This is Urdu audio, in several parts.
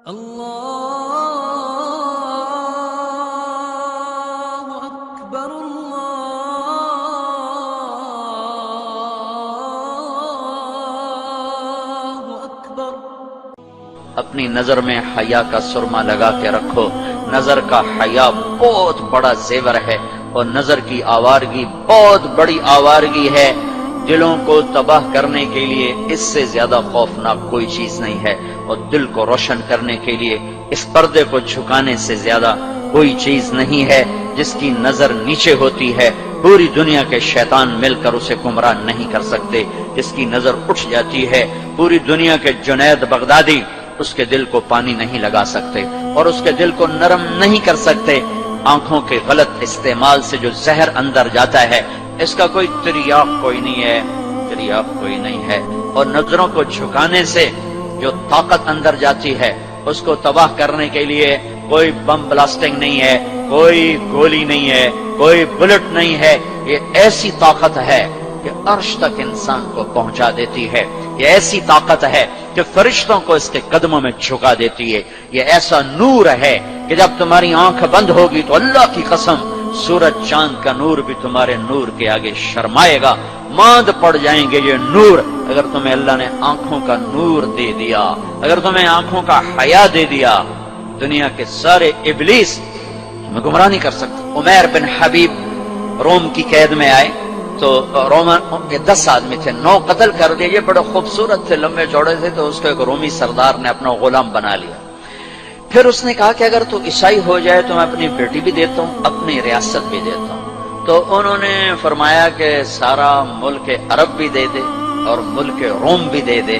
اللہ اکبر اللہ اکبر۔ اپنی نظر میں حیا کا سرما لگا کے رکھو۔ نظر کا حیا بہت بڑا زیور ہے، اور نظر کی آوارگی بہت بڑی آوارگی ہے۔ دلوں کو تباہ کرنے کے لیے اس سے زیادہ خوفناک کوئی چیز نہیں ہے، اور دل کو روشن کرنے کے لیے اس پردے کو جھکانے سے زیادہ کوئی چیز نہیں ہے۔ جس کی نظر نیچے ہوتی ہے پوری دنیا کے شیطان مل کر اسے گمراہ نہیں کر سکتے۔ جس کی نظر اٹھ جاتی ہے پوری دنیا کے جنید بغدادی اس کے دل کو پانی نہیں لگا سکتے، اور اس کے دل کو نرم نہیں کر سکتے۔ آنکھوں کے غلط استعمال سے جو زہر اندر جاتا ہے اس کا کوئی تریاق کوئی نہیں ہے، تریاق کوئی نہیں ہے۔ اور نظروں کو جھکانے سے جو طاقت اندر جاتی ہے اس کو تباہ کرنے کے لیے کوئی بم بلاسٹنگ نہیں ہے، کوئی گولی نہیں ہے، کوئی بلٹ نہیں ہے۔ یہ ایسی طاقت ہے کہ عرش تک انسان کو پہنچا دیتی ہے۔ یہ ایسی طاقت ہے کہ فرشتوں کو اس کے قدموں میں جھکا دیتی ہے۔ یہ ایسا نور ہے کہ جب تمہاری آنکھ بند ہوگی تو اللہ کی قسم سورج چاند کا نور بھی تمہارے نور کے آگے شرمائے گا، ماند پڑ جائیں گے یہ نور۔ اگر تمہیں اللہ نے آنکھوں کا نور دے دیا، اگر تمہیں آنکھوں کا حیا دے دیا، دنیا کے سارے ابلیس تمہیں گمراہ نہیں کر سکتے۔ عمیر بن حبیب روم کی قید میں آئے تو رومن کے 10 آدمی تھے، 9 قتل کر دیے۔ یہ بڑے خوبصورت تھے، لمبے چوڑے تھے، تو اس کو ایک رومی سردار نے اپنا غلام بنا لیا۔ پھر اس نے کہا کہ اگر تو عیسائی ہو جائے تو میں اپنی بیٹی بھی دیتا ہوں، اپنی ریاست بھی دیتا ہوں۔ تو انہوں نے فرمایا کہ سارا ملک عرب بھی دے دے اور ملک روم بھی دے دے،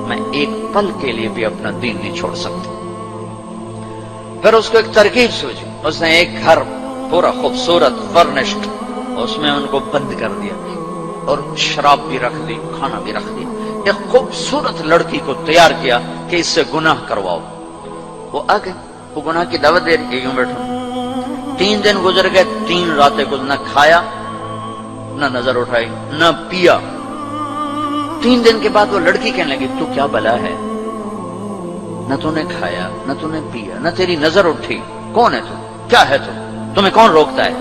میں ایک پل کے لیے بھی اپنا دین نہیں چھوڑ سکتا۔ پھر اس کو ایک ترکیب سوچی، اس نے ایک گھر پورا خوبصورت فرنشڈ اس میں ان کو بند کر دیا، اور شراب بھی رکھ دی، کھانا بھی رکھ دیا۔ ایک خوبصورت لڑکی کو تیار کیا کہ اس سے گناہ کرواؤ۔ وہ آ گئے، وہ گناہ کی دعوت دے رہی، یوں بیٹھو۔ 3 دن گزر گئے، 3 راتیں کچھ نہ کھایا، نہ نظر اٹھائی، نہ پیا۔ 3 دن کے بعد وہ لڑکی کہنے لگی تو کیا بلا ہے؟ نہ تو نے کھایا، نہ تو نے پیا، نہ تیری نظر اٹھی، کون ہے تو؟ کیا ہے تو؟ تمہیں کون روکتا ہے؟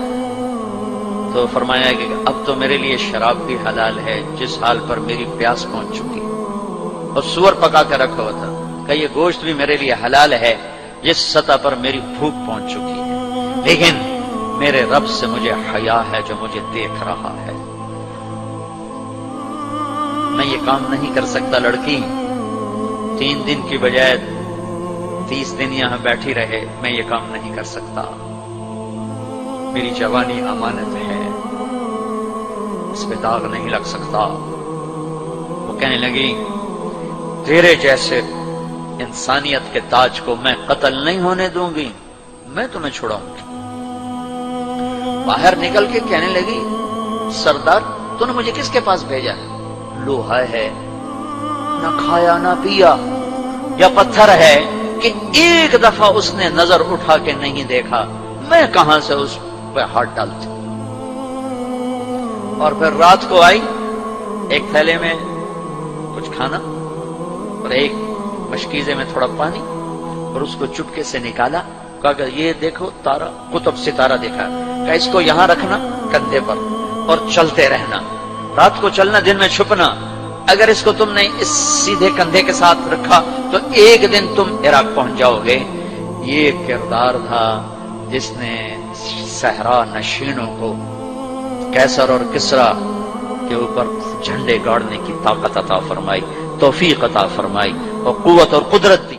تو فرمایا کہ اب تو میرے لیے شراب بھی حلال ہے جس حال پر میری پیاس پہنچ چکی، اور سور پکا کے رکھا ہوا تھا کہ یہ گوشت بھی میرے لیے حلال ہے جس سطح پر میری بھوک پہنچ چکی ہے، لیکن میرے رب سے مجھے حیا ہے جو مجھے دیکھ رہا ہے۔ میں یہ کام نہیں کر سکتا لڑکی، 3 دن کی بجائے 30 دن یہاں بیٹھی رہے، میں یہ کام نہیں کر سکتا۔ میری جوانی امانت ہے، اس پہ داغ نہیں لگ سکتا۔ وہ کہنے لگی تیرے جیسے انسانیت کے تاج کو میں قتل نہیں ہونے دوں گی، میں تمہیں چھڑاؤں گی۔ باہر نکل کے کہنے لگی سردار تو نے مجھے کس کے پاس بھیجا ہے؟ لوہا ہے، نہ کھایا نہ پیا، یا پتھر ہے کہ ایک دفعہ اس نے نظر اٹھا کے نہیں دیکھا، میں کہاں سے اس پہ ہاتھ ڈالتی؟ اور پھر رات کو آئی، ایک تھیلے میں کچھ کھانا اور ایک مشکیزے میں تھوڑا پانی، اور اس کو چٹکے سے نکالا، کہا کہ یہ دیکھو تارا، قطب ستارہ دیکھا، کہ اس کو یہاں رکھنا کندھے پر اور چلتے رہنا، رات کو چلنا، دن میں چھپنا۔ اگر اس کو تم نے اس سیدھے کندھے کے ساتھ رکھا تو ایک دن تم عراق پہنچ جاؤ گے۔ یہ کردار تھا جس نے صحرا نشینوں کو کیسر اور کسرا کے اوپر جھنڈے گاڑنے کی طاقت عطا فرمائی، توفیق عطا فرمائی اور قوت اور قدرت دی۔